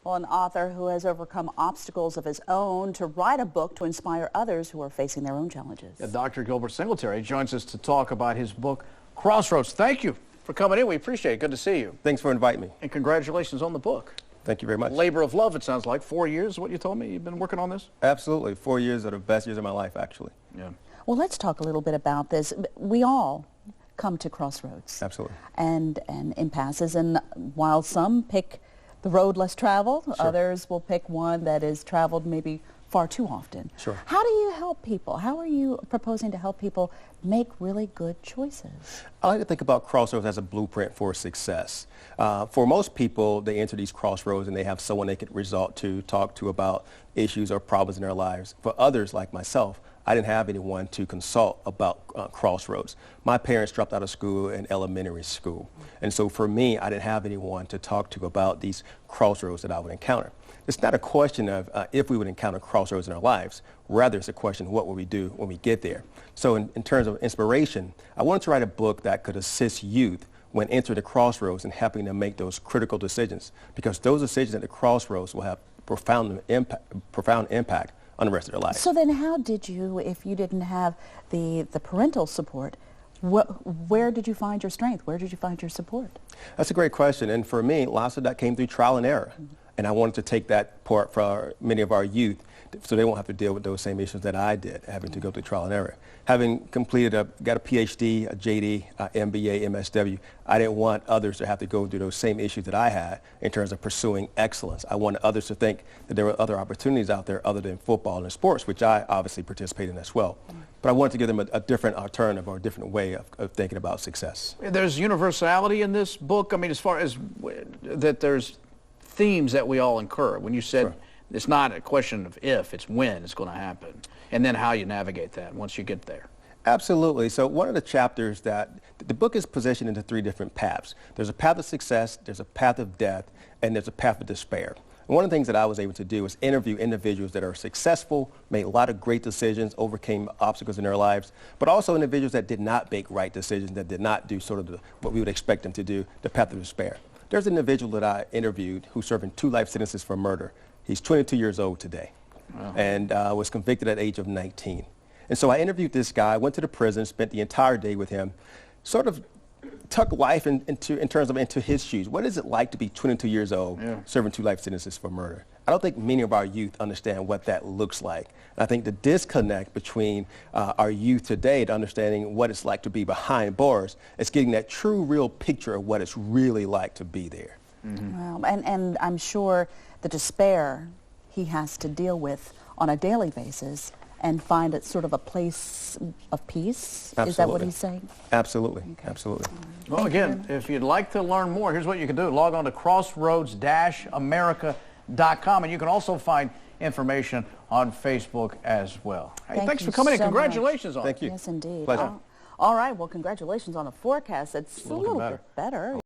Well, an author who has overcome obstacles of his own to write a book to inspire others who are facing their own challenges. Yeah, Dr. Gil Singletary joins us to talk about his book, Crossroads. Thank you for coming in. We appreciate it. Good to see you. Thanks for inviting me. And congratulations on the book. Thank you very much. Labor of love, it sounds like. 4 years, what you told me? You've been working on this? Absolutely. 4 years are the best years of my life, actually. Yeah. Well, let's talk a little bit about this. We all come to crossroads. Absolutely. And impasses. And while some pick the road less traveled, Sure. others will pick one that is traveled maybe far too often. Sure. How do you help people? How are you proposing to help people make really good choices? I like to think about crossroads as a blueprint for success. For most people, they enter these crossroads and they have someone they could resort to, talk to about issues or problems in their lives. For others, like myself, I didn't have anyone to consult about crossroads. My parents dropped out of school in elementary school. And so for me, I didn't have anyone to talk to about these crossroads that I would encounter. It's not a question of if we would encounter crossroads in our lives. Rather, it's a question of what will we do when we get there. So in terms of inspiration, I wanted to write a book that could assist youth when entering the crossroads and helping them make those critical decisions, because those decisions at the crossroads will have profound impact on the rest of their life. So then how did you, if you didn't have the parental support, where did you find your strength? Where did you find your support? That's a great question. And for me, lots of that came through trial and error. Mm-hmm. And I wanted to take that part for many of our youth so they won't have to deal with those same issues that I did, having to go through trial and error. Having got a PhD, a JD, a MBA, MSW, I didn't want others to have to go through those same issues that I had in terms of pursuing excellence. I wanted others to think that there were other opportunities out there other than football and sports, which I obviously participate in as well. But I wanted to give them a different alternative or a different way of thinking about success. There's universality in this book. I mean, as far as that there's themes that we all incur. When you said sure. It's not a question of if, it's when it's going to happen, and then how you navigate that once you get there. Absolutely. So one of the chapters that the book is positioned into 3 different paths. There's a path of success, there's a path of death, and there's a path of despair. And one of the things that I was able to do is interview individuals that are successful, made a lot of great decisions, overcame obstacles in their lives, but also individuals that did not make right decisions, that did not do sort of what we would expect them to do, the path of despair. There's an individual that I interviewed who's serving 2 life sentences for murder. He's 22 years old today. Wow. And was convicted at the age of 19. And so I interviewed this guy, went to the prison, spent the entire day with him, sort of took life into his shoes. What is it like to be 22 years old, serving 2 life sentences for murder? I don't think many of our youth understand what that looks like. And I think the disconnect between our youth today to understanding what it's like to be behind bars is getting that true, real picture of what it's really like to be there. Mm-hmm. Wow. And I'm sure the despair he has to deal with on a daily basis and find it sort of a place of peace. Absolutely. Is that what he's saying? Absolutely. Okay. Absolutely. Well, again, if you'd like to learn more, here's what you can do. Log on to crossroads-america.com, and you can also find information on Facebook as well. Hey, thanks for coming in. Congratulations on it. Thank you. Yes, indeed. Pleasure. All right. Well, congratulations on the forecast. It's a little bit better.